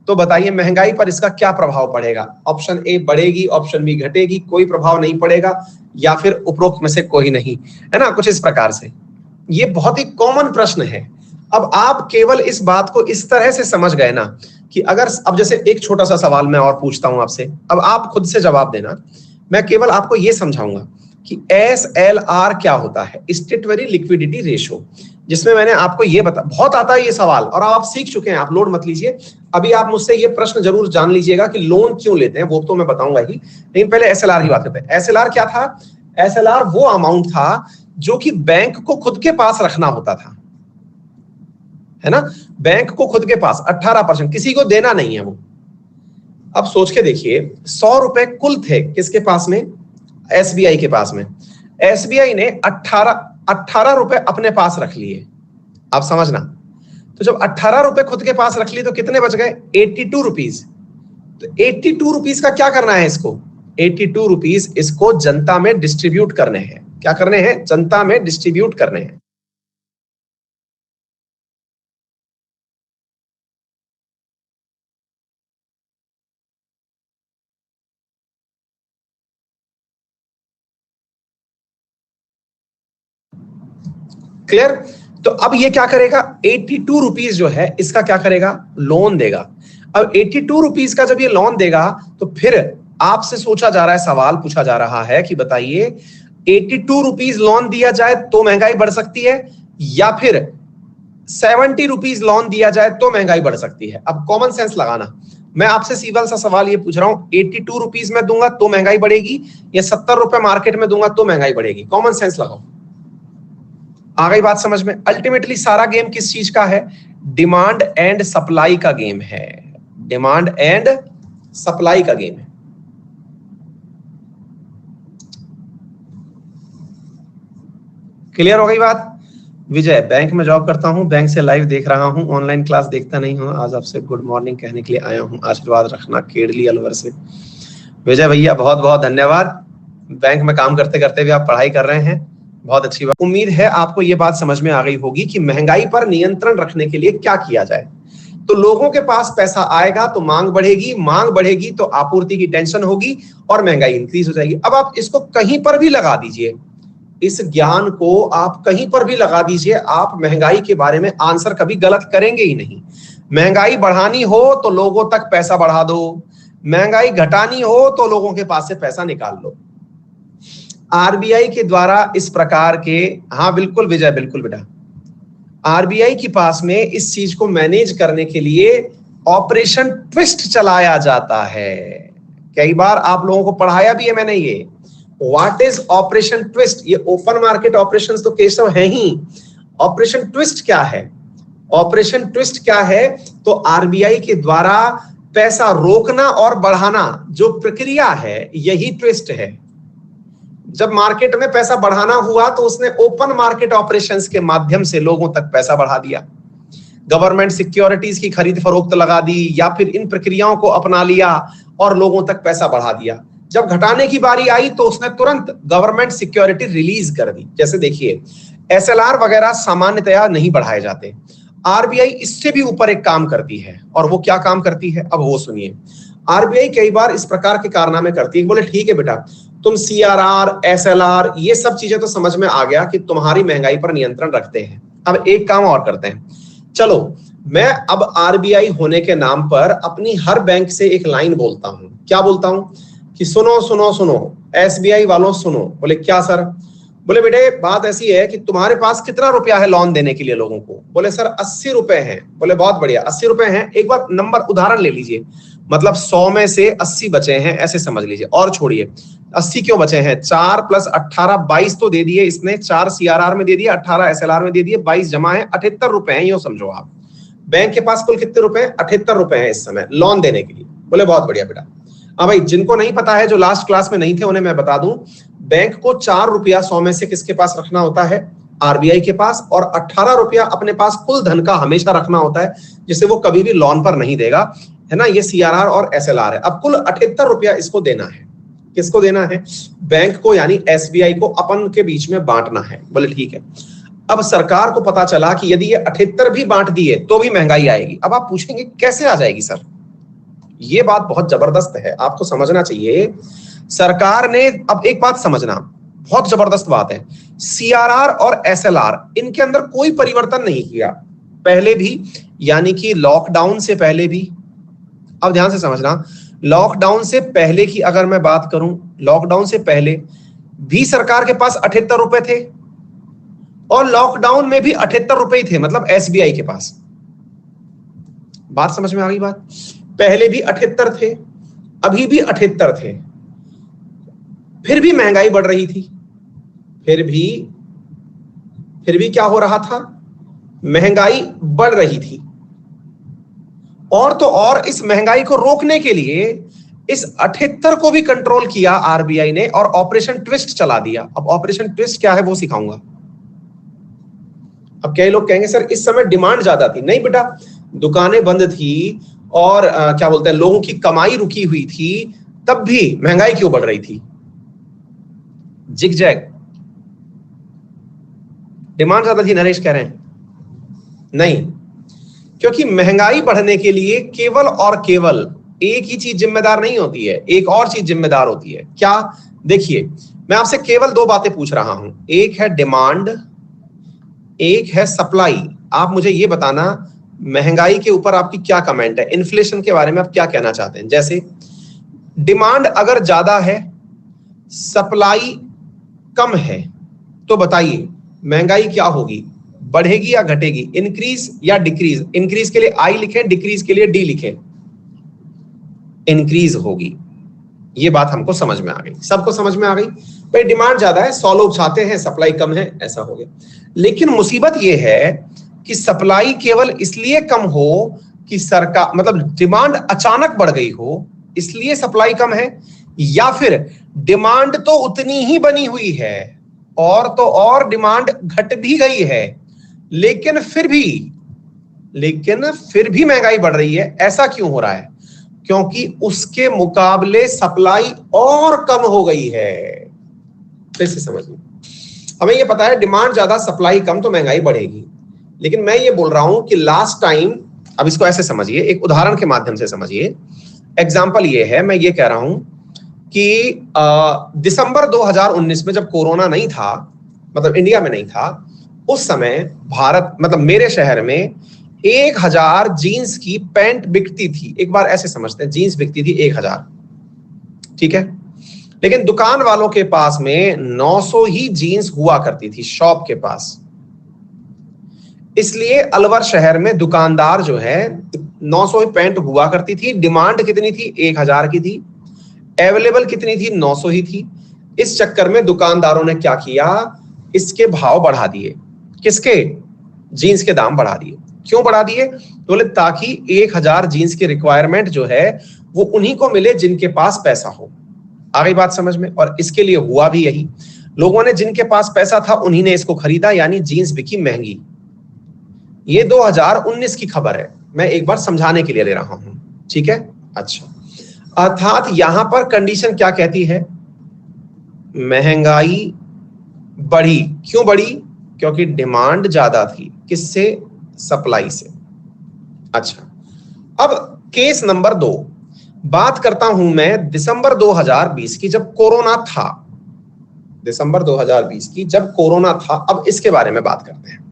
तो बताइए महंगाई पर इसका क्या प्रभाव पड़ेगा? ऑप्शन ए बढ़ेगी, ऑप्शन बी घटेगी, कोई प्रभाव नहीं पड़ेगा, या फिर उपरोक्त में से कोई नहीं, है ना, कुछ इस प्रकार से। ये बहुत ही कॉमन प्रश्न है। अब आप केवल इस बात को इस तरह से समझ गए ना कि अगर, अब जैसे एक छोटा सा सवाल मैं और पूछता हूं आपसे, अब आप खुद से जवाब देना। मैं केवल आपको यह समझाऊंगा कि SLR क्या होता है, स्टेटमेंट लिक्विडिटी रेशियो, जिसमें मैंने आपको ये बता, बहुत आता है ये सवाल और आप सीख चुके हैं, आप लोड मत लीजिए। अभी आप मुझसे ये प्रश्न जरूर जान लीजिएगा कि लोन क्यों लेते हैं, वो तो मैं बताऊंगा ही, लेकिन पहले SLR की बात करते हैं। SLR क्या था? SLR वो अमाउंट था जो कि बैंक को खुद के पास रखना होता था, है ना, बैंक को खुद के पास 18%, किसी को देना नहीं है वो। अब सोच के देखिए, 100 रुपए कुल थे किसके पास में? एसबीआई के पास में। एसबीआई ने 18 रुपए अपने पास रख लिए। आप समझना, तो जब 18 रुपए खुद के पास रख लिए तो कितने बच गए? 82 रुपीज। तो 82 रुपीज का क्या करना है इसको? 82 रुपीज इसको जनता में डिस्ट्रीब्यूट करने हैं। क्या करने हैं? जनता में डिस्ट्रीब्यूट करने हैं। क्लियर? तो अब ये क्या करेगा? 82 रुपीज जो है इसका क्या करेगा? लोन देगा। अब 82 रुपीज का जब ये लोन देगा तो फिर आपसे सोचा जा रहा है, सवाल पूछा जा रहा है कि बताइए 82 रुपीज लोन दिया जाए तो महंगाई बढ़ सकती है, या फिर 70 रुपीज लोन दिया जाए तो महंगाई बढ़ सकती है? अब कॉमन सेंस लगाना। मैं आपसे सीधा सा सवाल ये पूछ रहा हूं, 82 रुपीज में दूंगा तो महंगाई बढ़ेगी, या 70 रुपए मार्केट में दूंगा तो महंगाई बढ़ेगी? कॉमन सेंस लगाओ। आ गई बात समझ में? अल्टीमेटली सारा गेम किस चीज का है? डिमांड एंड सप्लाई का गेम है। डिमांड एंड सप्लाई का गेम है। क्लियर हो गई बात? विजय, बैंक में जॉब करता हूं, बैंक से लाइव देख रहा हूं, ऑनलाइन क्लास देखता नहीं हूं। आज आपसे गुड मॉर्निंग कहने के लिए आया हूं, आशीर्वाद रखना। केडली अलवर से विजय भैया, बहुत बहुत धन्यवाद। बैंक में काम करते करते भी आप पढ़ाई कर रहे हैं, बहुत अच्छी बात। उम्मीद है आपको ये बात समझ में आ गई होगी कि महंगाई पर नियंत्रण रखने के लिए क्या किया जाए। तो लोगों के पास पैसा आएगा तो मांग बढ़ेगी, मांग बढ़ेगी तो आपूर्ति की टेंशन होगी और महंगाई इंक्रीज हो जाएगी। अब आप इसको कहीं पर भी लगा दीजिए, इस ज्ञान को आप कहीं पर भी लगा दीजिए, आप महंगाई के बारे में आंसर कभी गलत करेंगे ही नहीं। महंगाई बढ़ानी हो तो लोगों तक पैसा बढ़ा दो, महंगाई घटानी हो तो लोगों के पास से पैसा निकाल लो। आरबीआई के द्वारा इस प्रकार के, हाँ बिल्कुल विजय, बिल्कुल बेटा, आरबीआई के पास में इस चीज को मैनेज करने के लिए ऑपरेशन ट्विस्ट चलाया जाता है। कई बार आप लोगों को पढ़ाया भी है मैंने ये। What is operation twist? ये ओपन मार्केट ऑपरेशंस तो केशव है ही, ऑपरेशन ट्विस्ट क्या है? ऑपरेशन ट्विस्ट क्या है? तो आरबीआई के द्वारा पैसा रोकना और बढ़ाना जो प्रक्रिया है, यही ट्विस्ट है। जब मार्केट में पैसा बढ़ाना हुआ तो उसने ओपन मार्केट ऑपरेशंस के माध्यम से लोगों तक पैसा बढ़ा दिया, गवर्नमेंट सिक्योरिटीज की खरीद फरोख्त लगा दी, या फिर इन प्रक्रियाओं को अपना लिया और लोगों तक पैसा बढ़ा दिया। जब घटाने की बारी आई तो उसने तुरंत गवर्नमेंट सिक्योरिटी रिलीज कर दी। जैसे देखिए, एसएलआर वगैरह सामान्यतया नहीं बढ़ाए जाते। आरबीआई इससे भी ऊपर एक काम करती है, और वो क्या काम करती है अब वो सुनिए। आरबीआई कई बार इस प्रकार के कारनामे करती है। बोले ठीक है बेटा, तुम सीआरआर, एसएलआर, ये सब चीजें तो समझ में आ गया कि तुम्हारी महंगाई पर नियंत्रण रखते हैं। अब एक काम और करते हैं, चलो मैं अब आरबीआई होने के नाम पर अपनी हर बैंक से एक लाइन बोलता हूं। क्या बोलता हूं? कि सुनो सुनो सुनो एसबीआई वालों सुनो। बोले क्या सर? बोले बेटे बात ऐसी है कि तुम्हारे पास कितना रुपया है लोन देने के लिए लोगों को? बोले सर 80 रुपए हैं। बोले बहुत बढ़िया, 80 रुपए हैं। एक बार नंबर उदाहरण ले लीजिए, मतलब 100 में से 80 बचे हैं ऐसे समझ लीजिए, और छोड़िए 80 क्यों बचे हैं? 4 + 18 22 तो दे दिए इसने, 4 सीआरआर में दे दिए, 18 एसएलआर में दे दिए, 22 जमा है, 78 रुपए हैं। यो समझो आप, बैंक के पास कुल कितने रुपए हैं? 78 रुपए हैं इस समय लोन देने के लिए। बोले बहुत बढ़िया बेटा। हाँ भाई, जिनको नहीं पता है, जो लास्ट क्लास में नहीं थे, उन्हें मैं बता दूं, बैंक को 4 रुपया 100 में से किसके पास रखना होता है? आरबीआई के पास, और 18 रुपया अपने पास कुल धन का हमेशा रखना होता है, जिसे वो कभी भी लोन पर नहीं देगा, है ना। ये सीआरआर और एसएलआर है। अब कुल 78 रुपया इसको देना है। किसको देना है? बैंक को, यानी एसबीआई को अपन के बीच में बांटना है। बोले ठीक है। अब सरकार को पता चला कि यदि ये 78 भी बांट दिए तो भी महंगाई आएगी। अब आप पूछेंगे कैसे आ जाएगी सर? ये बात बहुत जबरदस्त है, आपको समझना चाहिए। सरकार ने, अब एक बात समझना, बहुत जबरदस्त बात है, सीआरआर और एसएलआर इनके अंदर कोई परिवर्तन नहीं किया पहले भी, यानी कि लॉकडाउन से पहले भी। अब ध्यान से समझना, लॉकडाउन से पहले की अगर मैं बात करूं, लॉकडाउन से पहले भी सरकार के पास 78 रुपए थे, और लॉकडाउन में भी 78 रुपए ही थे, मतलब एसबीआई के पास। बात समझ में आ गई बात? पहले भी 78 थे, अभी भी 78 थे, फिर भी महंगाई बढ़ रही थी। फिर भी क्या हो रहा था? महंगाई बढ़ रही थी। और तो और इस महंगाई को रोकने के लिए इस 78 को भी कंट्रोल किया आरबीआई ने और ऑपरेशन ट्विस्ट चला दिया। अब ऑपरेशन ट्विस्ट क्या है वो सिखाऊंगा। अब कई लोग कहेंगे सर इस समय डिमांड ज्यादा थी। नहीं बेटा, दुकानें बंद थी और क्या बोलते हैं, लोगों की कमाई रुकी हुई थी, तब भी महंगाई क्यों बढ़ रही थी? जिगजैग। डिमांड ज्यादा थी, नरेश कह रहे हैं। नहीं, क्योंकि महंगाई बढ़ने के लिए केवल और केवल एक ही चीज जिम्मेदार नहीं होती है, एक और चीज जिम्मेदार होती है। क्या? देखिए, मैं आपसे केवल दो बातें पूछ रहा हूं, एक है डिमांड, एक है सप्लाई। आप मुझे ये बताना महंगाई के ऊपर आपकी क्या कमेंट है, इन्फ्लेशन के बारे में आप क्या कहना चाहते हैं। जैसे डिमांड अगर ज्यादा है, सप्लाई कम है, तो बताइए महंगाई क्या होगी, बढ़ेगी या घटेगी, इंक्रीज या डिक्रीज? इंक्रीज के लिए आई लिखें, डिक्रीज के लिए डी लिखें। इंक्रीज होगी। ये बात हमको समझ में आ गई, सबको समझ में आ गई। भाई डिमांड ज्यादा है, 100 लोग चाहते हैं, सप्लाई कम है, ऐसा हो गया। लेकिन मुसीबत ये है कि सप्लाई केवल इसलिए कम हो कि सरकार, मतलब डिमांड अचानक बढ़ गई हो इसलिए सप्लाई कम है, या फिर डिमांड तो उतनी ही बनी हुई है और तो और डिमांड घट भी गई है, लेकिन फिर भी महंगाई बढ़ रही है। ऐसा क्यों हो रहा है? क्योंकि उसके मुकाबले सप्लाई और कम हो गई है। फिर से समझिए, हमें यह पता है डिमांड ज्यादा सप्लाई कम तो महंगाई बढ़ेगी, लेकिन मैं ये बोल रहा हूं कि लास्ट टाइम, अब इसको ऐसे समझिए, एक उदाहरण के माध्यम से समझिए। एग्जाम्पल ये है, मैं ये कह रहा हूं कि दिसंबर 2019 में जब कोरोना नहीं था, मतलब इंडिया में नहीं था, उस समय भारत, मतलब मेरे शहर में 1000 जीन्स की पैंट बिकती थी। एक बार ऐसे समझते हैं, जीन्स बिकती थी 1000, ठीक है, लेकिन दुकान वालों के पास में 900 ही जीन्स हुआ करती थी, शॉप के पास। इसलिए अलवर शहर में दुकानदार जो है 900 ही पैंट हुआ करती थी। डिमांड कितनी थी? 1000 की थी। अवेलेबल कितनी थी? 900 ही थी। इस चक्कर में दुकानदारों ने क्या किया, इसके भाव बढ़ा दिए। किसके? जीन्स के दाम बढ़ा दिए। क्यों बढ़ा दिए? बोले ताकि 1000 जीन्स की रिक्वायरमेंट जो है वो उन्हीं को मिले जिनके पास पैसा हो। आ गई बात समझ में? और इसके लिए हुआ भी यही, लोगों ने जिनके पास पैसा था उन्हीं ने इसको खरीदा, यानी जीन्स बिकी महंगी। ये 2019 की खबर है, मैं एक बार समझाने के लिए ले रहा हूं, ठीक है? अच्छा, अर्थात यहां पर कंडीशन क्या कहती है? महंगाई बढ़ी। क्यों बढ़ी? क्योंकि डिमांड ज्यादा थी। किससे? सप्लाई से। अच्छा, अब केस नंबर 2 बात करता हूं मैं दिसंबर 2020 की, जब कोरोना था। दिसंबर 2020 की जब कोरोना था, अब इसके बारे में बात करते हैं।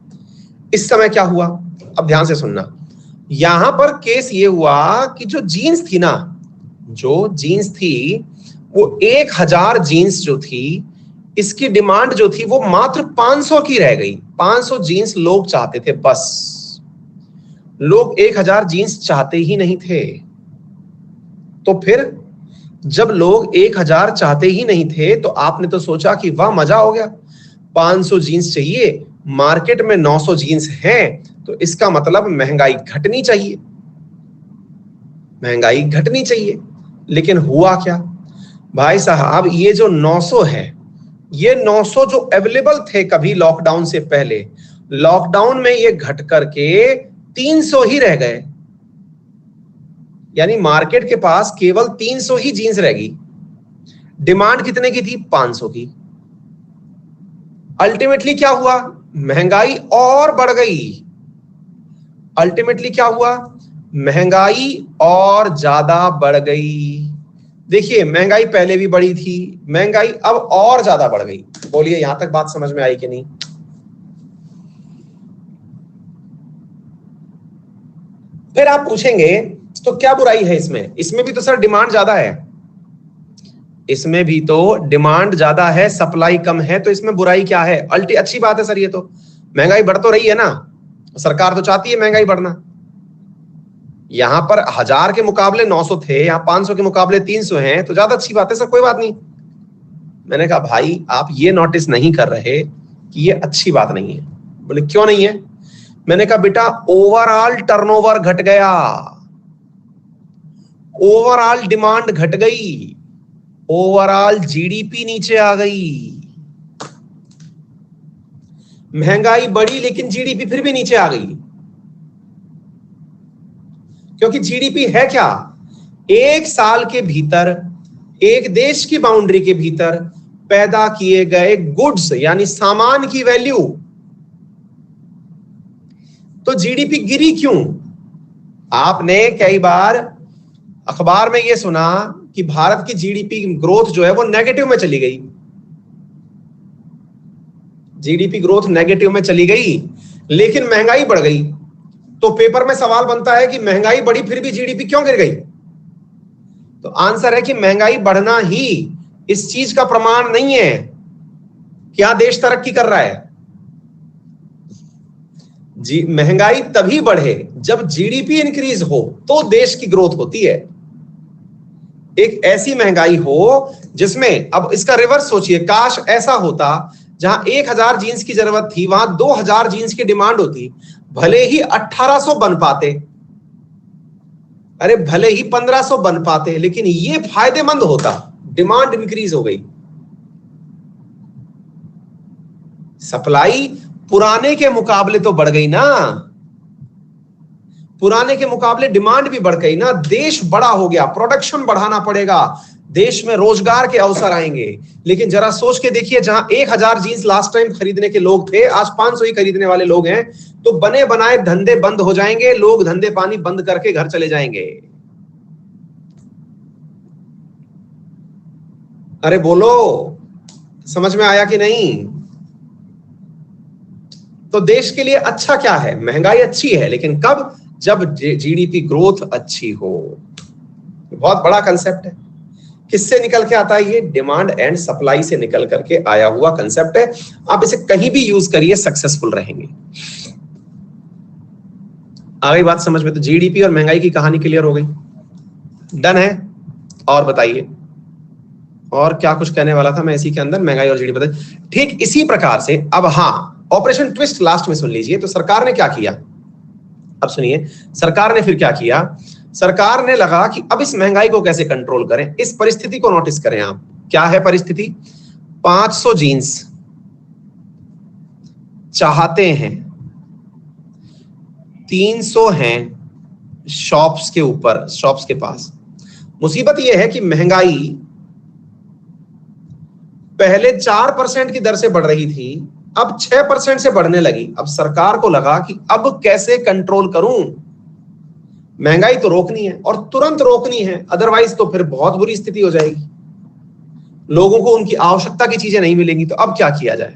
इस समय क्या हुआ? अब ध्यान से सुनना। यहां पर केस ये हुआ कि जो जीन्स थी ना, जो जीन्स थी वो 1000 जीन्स जो थी, इसकी डिमांड जो थी वो मात्र 500 की रह गई। 500 जीन्स लोग चाहते थे, बस। लोग 1000 जीन्स चाहते ही नहीं थे। तो फिर जब लोग 1000 चाहते ही नहीं थे तो आपने तो सोचा कि वाह मजा हो गया, 500 जीन्स चाहिए, मार्केट में 900 जीन्स हैं, तो इसका मतलब महंगाई घटनी चाहिए, महंगाई घटनी चाहिए। लेकिन हुआ क्या भाई साहब? ये जो 900 है, ये 900 जो अवेलेबल थे कभी लॉकडाउन से पहले, लॉकडाउन में ये घट करके 300 ही रह गए। यानी मार्केट के पास केवल 300 ही जीन्स रह गई। डिमांड कितने की थी? 500 की। अल्टीमेटली क्या हुआ? महंगाई और बढ़ गई। अल्टीमेटली क्या हुआ? महंगाई और ज्यादा बढ़ गई। देखिए, महंगाई पहले भी बढ़ी थी, महंगाई अब और ज्यादा बढ़ गई। बोलिए, यहां तक बात समझ में आई कि नहीं? फिर आप पूछेंगे तो क्या बुराई है इसमें? इसमें भी तो सर डिमांड ज्यादा है, इसमें भी तो डिमांड ज्यादा है, सप्लाई कम है, तो इसमें बुराई क्या है? अच्छी बात है सर, ये तो महंगाई बढ़ तो रही है ना, सरकार तो चाहती है महंगाई बढ़ना। यहां पर 1000 के मुकाबले 900 थे, यहां 500 के मुकाबले 300 हैं, तो ज्यादा अच्छी बात है सर, कोई बात नहीं। मैंने कहा भाई आप ये नोटिस नहीं कर रहे कि ये अच्छी बात नहीं है। बोले क्यों नहीं है? मैंने कहा बेटा ओवरऑल टर्नओवर घट गया, ओवरऑल डिमांड घट गई, ओवरऑल जीडीपी नीचे आ गई। महंगाई बढ़ी लेकिन जीडीपी फिर भी नीचे आ गई, क्योंकि जीडीपी है क्या? एक साल के भीतर, एक देश की बाउंड्री के भीतर पैदा किए गए गुड्स यानी सामान की वैल्यू। तो जीडीपी गिरी क्यों? आपने कई बार अखबार में यह सुना कि भारत की जीडीपी ग्रोथ जो है वो नेगेटिव में चली गई, जीडीपी ग्रोथ नेगेटिव में चली गई, लेकिन महंगाई बढ़ गई। तो पेपर में सवाल बनता है कि महंगाई बढ़ी फिर भी जीडीपी क्यों गिर गई? तो आंसर है कि महंगाई बढ़ना ही इस चीज का प्रमाण नहीं है क्या देश तरक्की कर रहा है। जी, महंगाई तभी बढ़े जब जीडीपी इंक्रीज हो तो देश की ग्रोथ होती है। एक ऐसी महंगाई हो जिसमें, अब इसका रिवर्स सोचिए, काश ऐसा होता जहां 1000 जीन्स की जरूरत थी वहां 2000 जीन्स की डिमांड होती, भले ही 1800 बन पाते, अरे भले ही 1500 बन पाते, लेकिन ये फायदेमंद होता, डिमांड इंक्रीज हो गई। सप्लाई पुराने के मुकाबले तो बढ़ गई ना, पुराने के मुकाबले डिमांड भी बढ़ गई ना, देश बड़ा हो गया, प्रोडक्शन बढ़ाना पड़ेगा, देश में रोजगार के अवसर आएंगे। लेकिन जरा सोच के देखिए, जहां 1000 जीन्स लास्ट टाइम खरीदने के लोग थे, आज 500 ही खरीदने वाले लोग हैं, तो बने बनाए धंधे बंद हो जाएंगे, लोग धंधे पानी बंद करके घर चले जाएंगे। अरे बोलो, समझ में आया कि नहीं? तो देश के लिए अच्छा क्या है? महंगाई अच्छी है, लेकिन कब? जब जीडीपी ग्रोथ अच्छी हो। बहुत बड़ा कंसेप्ट है। किससे निकल के आता है ये? डिमांड एंड सप्लाई से निकल करके आया हुआ कंसेप्ट है। आप इसे कहीं भी यूज करिए, सक्सेसफुल रहेंगे। आ गई बात समझ में? तो जीडीपी और महंगाई की कहानी क्लियर हो गई, डन है। और बताइए, और क्या कुछ कहने वाला था मैं इसी के अंदर, महंगाई और जीडीपी बताइए। ठीक इसी प्रकार से अब हाँ, ऑपरेशन ट्विस्ट लास्ट में सुन लीजिए। तो सरकार ने क्या किया, अब सुनिए, सरकार ने फिर क्या किया। सरकार ने लगा कि अब इस महंगाई को कैसे कंट्रोल करें। इस परिस्थिति को नोटिस करें आप, क्या है परिस्थिति? 500 जीन्स चाहते हैं, 300 हैं शॉप्स के ऊपर, शॉप्स के पास। मुसीबत यह है कि महंगाई पहले 4% की दर से बढ़ रही थी, अब 6% से बढ़ने लगी। अब सरकार को लगा कि अब कैसे कंट्रोल करूं, महंगाई तो रोकनी है और तुरंत रोकनी है, अदरवाइज तो फिर बहुत बुरी स्थिति हो जाएगी, लोगों को उनकी आवश्यकता की चीजें नहीं मिलेंगी। तो अब क्या किया जाए?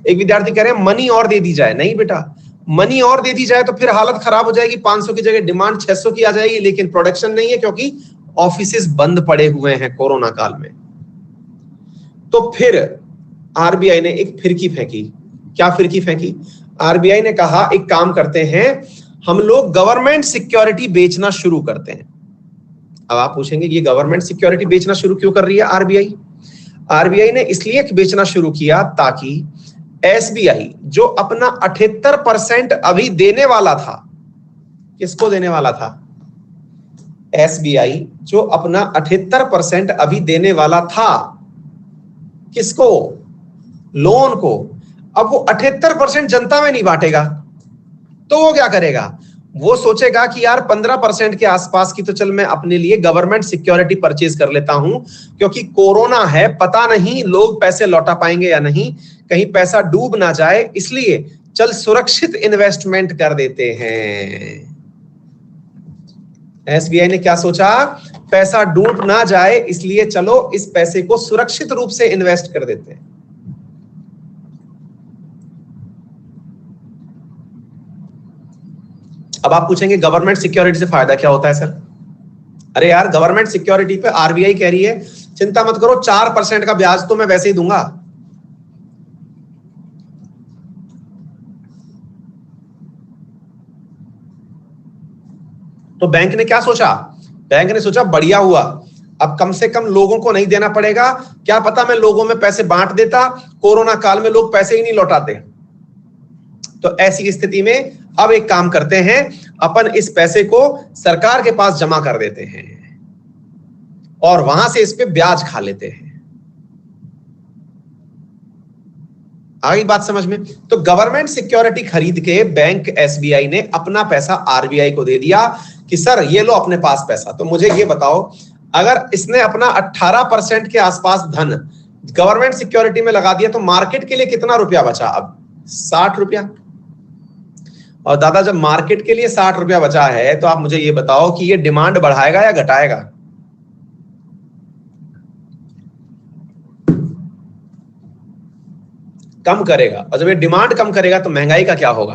एक विद्यार्थी कह रहे हैं मनी और दे दी जाए। नहीं बेटा, मनी और दे दी जाए तो फिर हालत खराब हो जाएगी, 500 की जगह डिमांड 600 की आ जाएगी, लेकिन प्रोडक्शन नहीं है क्योंकि ऑफिसेस बंद पड़े हुए हैं कोरोना काल में। तो फिर आरबीआई ने एक फिरकी फेंकी। क्या फिरकी फेंकी? आरबीआई ने कहा एक काम करते हैं, हम लोग गवर्नमेंट सिक्योरिटी बेचना शुरू करते हैं। अब आप पूछेंगे ये गवर्नमेंट सिक्योरिटी बेचना शुरू क्यों कर रही है आरबीआई? आरबीआई ने इसलिए बेचना शुरू किया ताकि एसबीआई जो अपना 78% अभी देने वाला था, किसको देने वाला था? एसबीआई जो अपना 78% अभी देने वाला था, किसको? लोन को। अब वो 78% जनता में नहीं बांटेगा, तो वो क्या करेगा? वो सोचेगा कि यार 15% के आसपास की तो चल मैं अपने लिए गवर्नमेंट सिक्योरिटी परचेज कर लेता हूं, क्योंकि कोरोना है, पता नहीं लोग पैसे लौटा पाएंगे या नहीं, कहीं पैसा डूब ना जाए, इसलिए चल सुरक्षित इन्वेस्टमेंट कर देते हैं। एसबीआई ने क्या सोचा? पैसा डूब ना जाए, इसलिए चलो इस पैसे को सुरक्षित रूप से इन्वेस्ट कर देते हैं। अब आप पूछेंगे गवर्नमेंट सिक्योरिटी से फायदा क्या होता है सर? अरे यार, गवर्नमेंट सिक्योरिटी पे आरबीआई कह रही है चिंता मत करो, 4% का ब्याज तो मैं वैसे ही दूंगा। तो बैंक ने क्या सोचा? बैंक ने सोचा बढ़िया हुआ, अब कम से कम लोगों को नहीं देना पड़ेगा। क्या पता मैं लोगों में पैसे बांट देता, कोरोना काल में लोग पैसे ही नहीं लौटाते। तो ऐसी स्थिति में अब एक काम करते हैं, अपन इस पैसे को सरकार के पास जमा कर देते हैं और वहां से इस पे ब्याज खा लेते हैं। आ गई बात समझ में? तो गवर्नमेंट सिक्योरिटी खरीद के बैंक एसबीआई ने अपना पैसा आरबीआई को दे दिया कि सर ये लो अपने पास पैसा। तो मुझे ये बताओ, अगर इसने अपना 18% के आसपास धन गवर्नमेंट सिक्योरिटी में लगा दिया तो मार्केट के लिए कितना रुपया बचा? अब 60 रुपया। और दादा जब मार्केट के लिए 60 रुपया बचा है तो आप मुझे ये बताओ कि ये डिमांड बढ़ाएगा या घटाएगा? कम करेगा। और जब ये डिमांड कम करेगा तो महंगाई का क्या होगा?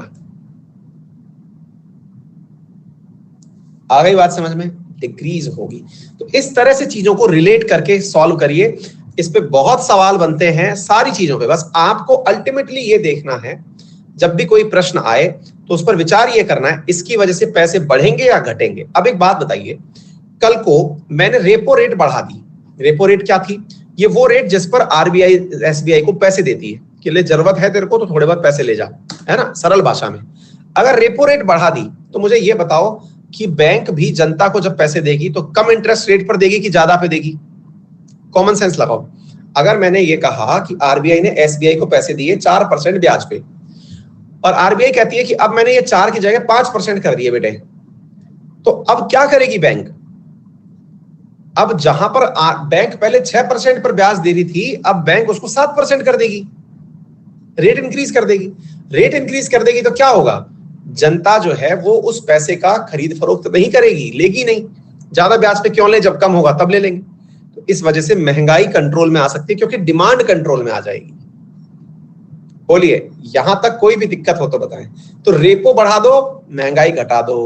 आ गई बात समझ में? डिक्रीज होगी। तो इस तरह से चीजों को रिलेट करके सॉल्व करिए। इस पे बहुत सवाल बनते हैं सारी चीजों पे। बस आपको अल्टीमेटली ये देखना है जब भी कोई प्रश्न आए तो उस पर विचार ये करना है इसकी वजह से पैसे बढ़ेंगे या घटेंगे। अब एक बात बताइए, कल को मैंने रेपो रेट बढ़ा दी। रेपो रेट क्या थी? ये वो रेट जिस पर आरबीआई एसबीआई को पैसे देती है कि ले जरूरत है तेरे को तो थोड़े बहुत पैसे ले जा, है ना, सरल भाषा में। अगर रेपो रेट बढ़ा दी तो मुझे ये बताओ कि बैंक भी जनता को जब पैसे देगी तो कम इंटरेस्ट रेट पर देगी कि ज्यादा पे देगी? कॉमन सेंस लगाओ। अगर मैंने ये कहा कि आरबीआई ने एसबीआई को पैसे दिए 4% ब्याज पे और आरबीआई कहती है कि अब मैंने ये 4 की जगह 5% कर दिए बेटे, तो अब क्या करेगी बैंक? अब जहां पर बैंक पहले 6% पर ब्याज दे रही थी, अब बैंक उसको 7% कर देगी, रेट इंक्रीज कर देगी। रेट इंक्रीज कर देगी तो क्या होगा? जनता जो है वो उस पैसे का खरीद फरोख्त नहीं करेगी, लेगी नहीं। ज्यादा ब्याज पे क्यों ले, जब कम होगा तब ले लेंगे। तो इस वजह से महंगाई कंट्रोल में आ सकती है क्योंकि डिमांड कंट्रोल में आ जाएगी। बोलिए, यहां तक कोई भी दिक्कत हो तो बताएं। तो रेपो बढ़ा दो, महंगाई घटा दो।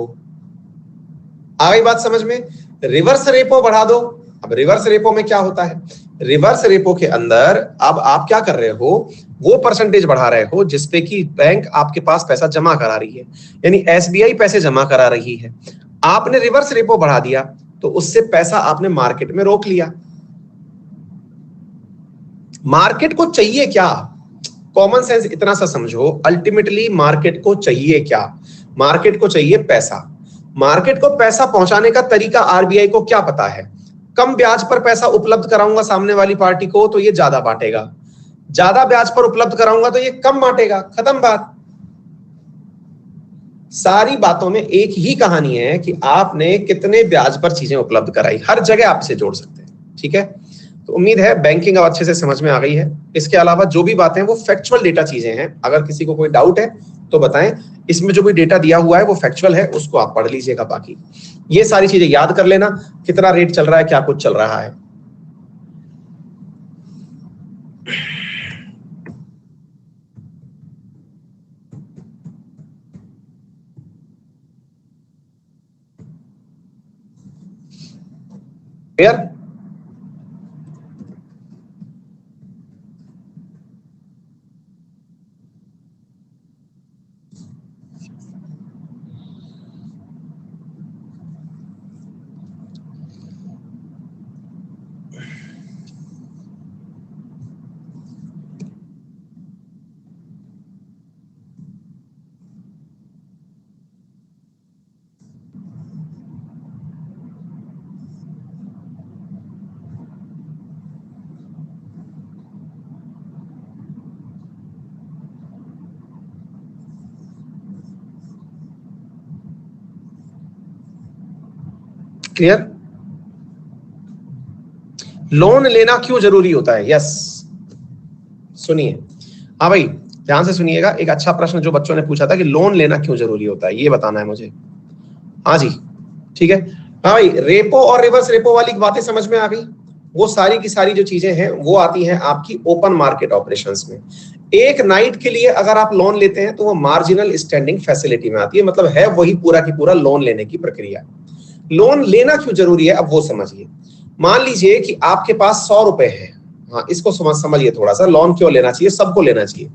आ गई बात समझ में? रिवर्स रेपो बढ़ा दो। अब रिवर्स रेपो में क्या होता है? रिवर्स रेपो के अंदर अब आप क्या कर रहे हो, वो परसेंटेज बढ़ा रहे हो जिसपे कि बैंक आपके पास पैसा जमा करा रही है, यानी एसबीआई पैसे जमा करा रही है। आपने रिवर्स रेपो बढ़ा दिया तो उससे पैसा आपने मार्केट में रोक लिया। मार्केट को चाहिए क्या? कॉमन सेंस इतना सा समझो, अल्टीमेटली मार्केट को चाहिए क्या? मार्केट को चाहिए पैसा। मार्केट को पैसा पहुंचाने का तरीका आरबीआई को क्या पता है? कम ब्याज पर पैसा उपलब्ध कराऊंगा सामने वाली पार्टी को तो ये ज्यादा बांटेगा, ज्यादा ब्याज पर उपलब्ध कराऊंगा तो ये कम बांटेगा। खत्म बात। सारी बातों में एक ही कहानी है कि आपने कितने ब्याज पर चीजें उपलब्ध कराई। हर जगह आप इसे जोड़ सकते हैं। ठीक है, तो उम्मीद है बैंकिंग अब अच्छे से समझ में आ गई है। इसके अलावा जो भी बातें वो फैक्चुअल डेटा चीजें हैं। अगर किसी को कोई डाउट है तो बताएं। इसमें जो भी डेटा दिया हुआ है वो फैक्चुअल है, उसको आप पढ़ लीजिएगा। बाकी ये सारी चीजें याद कर लेना, कितना रेट चल रहा है, क्या कुछ चल रहा है। क्लियर? क्लियर? लोन लेना क्यों जरूरी होता है? यस, सुनिए। हाँ भाई ध्यान से सुनिएगा। एक अच्छा प्रश्न जो बच्चों ने पूछा था कि लोन लेना क्यों जरूरी होता है, ये बताना है मुझे। हाँ जी, ठीक है। हाँ भाई, रेपो और रिवर्स रेपो वाली बातें समझ में आ गई। वो सारी की सारी जो चीजें हैं वो आती हैं आपकी ओपन मार्केट ऑपरेशंस में। एक नाइट के लिए अगर आप लोन लेते हैं तो वो मार्जिनल स्टैंडिंग फैसिलिटी में आती है, मतलब है वही पूरा की पूरा लोन लेने की प्रक्रिया। लोन लेना क्यों जरूरी है अब वो समझिए। मान लीजिए कि आपके पास 100 रुपए है। हाँ, इसको समझिए थोड़ा सा। लोन क्यों लेना चाहिए? सबको लेना चाहिए।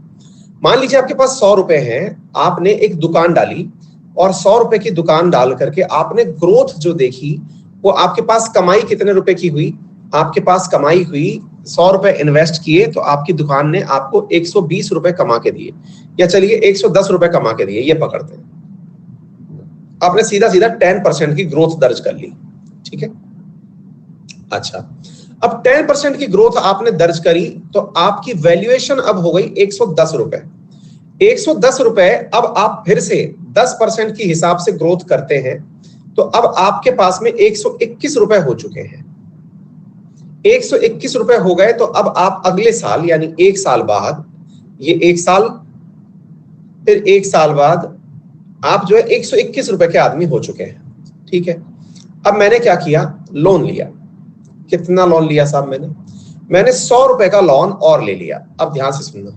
मान लीजिए आपके पास 100 रुपए हैं, आपने एक दुकान डाली और 100 रुपए की दुकान डाल करके आपने ग्रोथ जो देखी वो आपके पास कमाई कितने रुपए की हुई? आपके पास कमाई हुई 100 रुपए इन्वेस्ट किए तो आपकी दुकान ने आपको 120 रुपए कमा के दिए, या चलिए 110 रुपए कमा के दिए, ये पकड़ते हैं। आपने सीधा सीधा 10% की ग्रोथ दर्ज कर ली, ठीक है। अच्छा, अब 10% की ग्रोथ आपने दर्ज करी तो आपकी वैल्यूएशन अब हो गई 110 रुपए। 110 रुपए, अब आप फिर से 10% की हिसाब से ग्रोथ करते हैं तो अब आपके पास में 121 रुपए हो चुके हैं। 121 रुपए हो गए तो अब आप अगले साल यानी एक साल बाद, ये एक साल फिर एक साल बाद आप जो है 121 रुपए के आदमी हो चुके हैं, ठीक है। अब मैंने क्या किया, लोन लिया। कितना लोन लिया साहब? मैंने 100 रुपए का लोन और ले लिया। अब ध्यान से सुनना,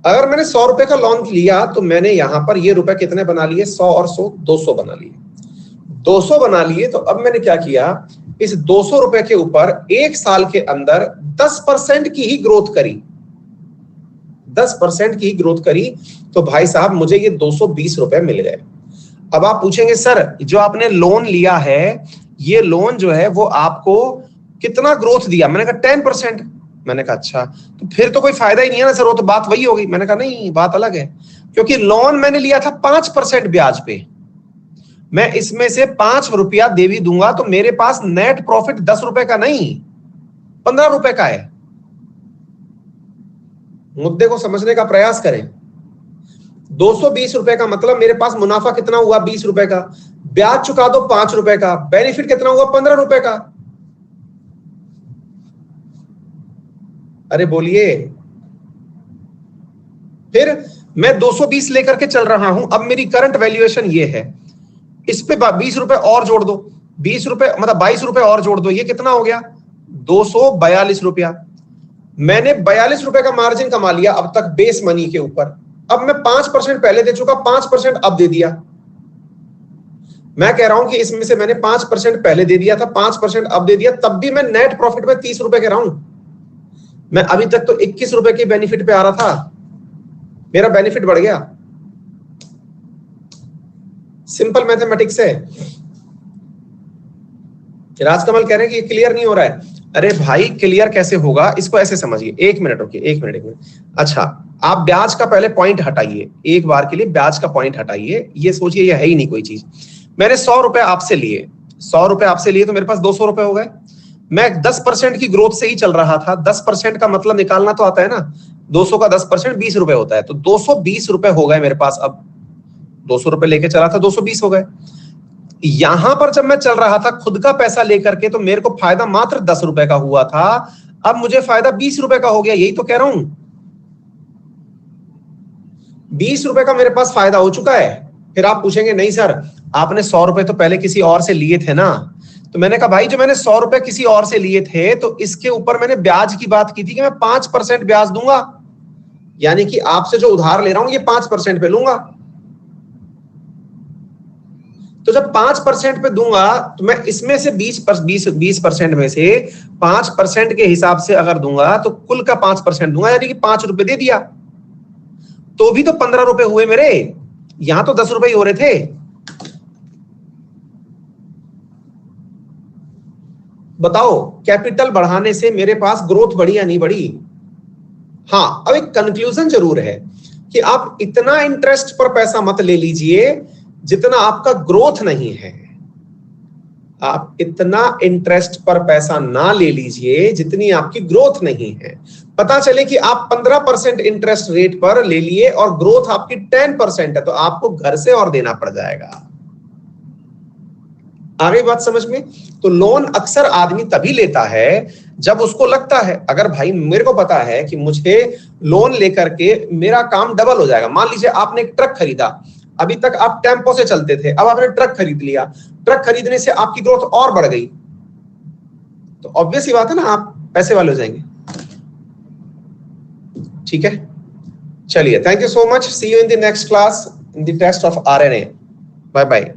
अगर मैंने 100 रुपए का लोन लिया तो मैंने यहां पर ये रुपए कितने बना लिए? 100 और 100 200 बना लिए। 200 बना लिए तो अब मैंने क्या किया, इस 200 रुपए के ऊपर एक साल के अंदर 10% की ही ग्रोथ करी। 10% की ग्रोथ करी तो भाई साहब मुझे ये 220 रुपए मिल गए। अब आप पूछेंगे सर जो आपने लोन लिया है ये लोन जो है वो आपको कितना ग्रोथ दिया? मैंने कहा 10%। मैंने कहा अच्छा, तो फिर तो कोई फायदा ही नहीं है ना सर, वो तो बात वही होगी। मैंने कहा नहीं, बात अलग है, क्योंकि लोन मैंने लिया था 5% ब्याज पे। मैं इसमें से 5 रुपया दे भी दूंगा तो मेरे पास नेट प्रॉफिट 10 रुपए का नहीं 15 रुपए का है। मुद्दे को समझने का प्रयास करें। 220 रुपए का मतलब मेरे पास मुनाफा कितना हुआ? 20 रुपए का। ब्याज चुका दो 5 रुपए का, बेनिफिट कितना हुआ? 15 रुपए का। अरे बोलिए। फिर मैं 220 लेकर के चल रहा हूं। अब मेरी करंट वैल्यूएशन ये है, इस पे 20 रुपए और जोड़ दो, 20 रुपए मतलब 22 रुपए और जोड़ दो, ये कितना हो गया? 242 रुपया। मैंने 42 रुपए का मार्जिन कमा लिया अब तक बेस मनी के ऊपर। अब मैं 5% पहले दे चुका, 5% अब दे दिया। मैं कह रहा हूं कि इसमें से मैंने 5% पहले दे दिया था, 5% अब दे दिया, तब भी मैं नेट प्रॉफिट में 30 रुपए कह रहा हूं। मैं अभी तक तो 21 रुपए के बेनिफिट पे आ रहा था, मेरा बेनिफिट बढ़ गया। सिंपल मैथमेटिक्स है। राजकमल कह रहे हैं कि ये क्लियर नहीं हो रहा है। अरे भाई क्लियर कैसे होगा, इसको ऐसे समझिए। एक मिनट रुकिए, एक मिनट। अच्छा, आप ब्याज का पहले पॉइंट हटाइए, एक बार के लिए ब्याज का पॉइंट हटाइए। ये सोचिए ये है ही नहीं कोई चीज। मैंने 100 रुपए आपसे लिए, 100 रुपए आपसे लिए तो मेरे पास 200 रुपए हो गए। मैं 10% की ग्रोथ से ही चल रहा था। 10% का मतलब निकालना तो आता है ना, 200 का 10% 20 रुपए होता है, तो 220 रुपए हो गए मेरे पास। अब 200 रुपए लेके चला था, 220 हो गए। यहां पर जब मैं चल रहा था खुद का पैसा लेकर के तो मेरे को फायदा मात्र 10 रुपए का हुआ था, अब मुझे फायदा 20 रुपए का हो गया। यही तो कह रहा हूं, 20 रुपए का मेरे पास फायदा हो चुका है। फिर आप पूछेंगे नहीं सर आपने 100 रुपए तो पहले किसी और से लिए थे ना। तो मैंने कहा भाई जो मैंने 100 रुपए किसी और से लिए थे तो इसके ऊपर मैंने ब्याज की बात की थी कि मैं 5% ब्याज दूंगा, यानी कि आपसे जो उधार ले रहा हूं ये 5% पे लूंगा। तो जब 5% पे दूंगा तो मैं इसमें से 20% में से 5% के हिसाब से अगर दूंगा तो कुल का 5% दूंगा, यानी कि 5 रुपए दे दिया, तो भी तो 15 रुपए हुए मेरे। यहां तो 10 रुपए ही हो रहे थे। बताओ कैपिटल बढ़ाने से मेरे पास ग्रोथ बढ़ी या नहीं बढ़ी? हाँ, अब एक कंक्लूजन जरूर है कि आप इतना इंटरेस्ट पर पैसा मत ले लीजिए जितना आपका ग्रोथ नहीं है। आप इतना इंटरेस्ट पर पैसा ना ले लीजिए जितनी आपकी ग्रोथ नहीं है। पता चले कि आप 15% इंटरेस्ट रेट पर ले लिए और ग्रोथ आपकी 10% है, तो आपको घर से और देना पड़ जाएगा। आ गई बात समझ में? तो लोन अक्सर आदमी तभी लेता है जब उसको लगता है अगर भाई मेरे को पता है कि मुझे लोन लेकर के मेरा काम डबल हो जाएगा। मान लीजिए आपने एक ट्रक खरीदा, अभी तक आप टेम्पो से चलते थे, अब आपने ट्रक खरीद लिया, ट्रक खरीदने से आपकी ग्रोथ और बढ़ गई, तो ऑब्वियस ही बात है ना आप पैसे वाले हो जाएंगे। ठीक है, चलिए, thank you so much, see you in the next class in the test of RNA. Bye bye.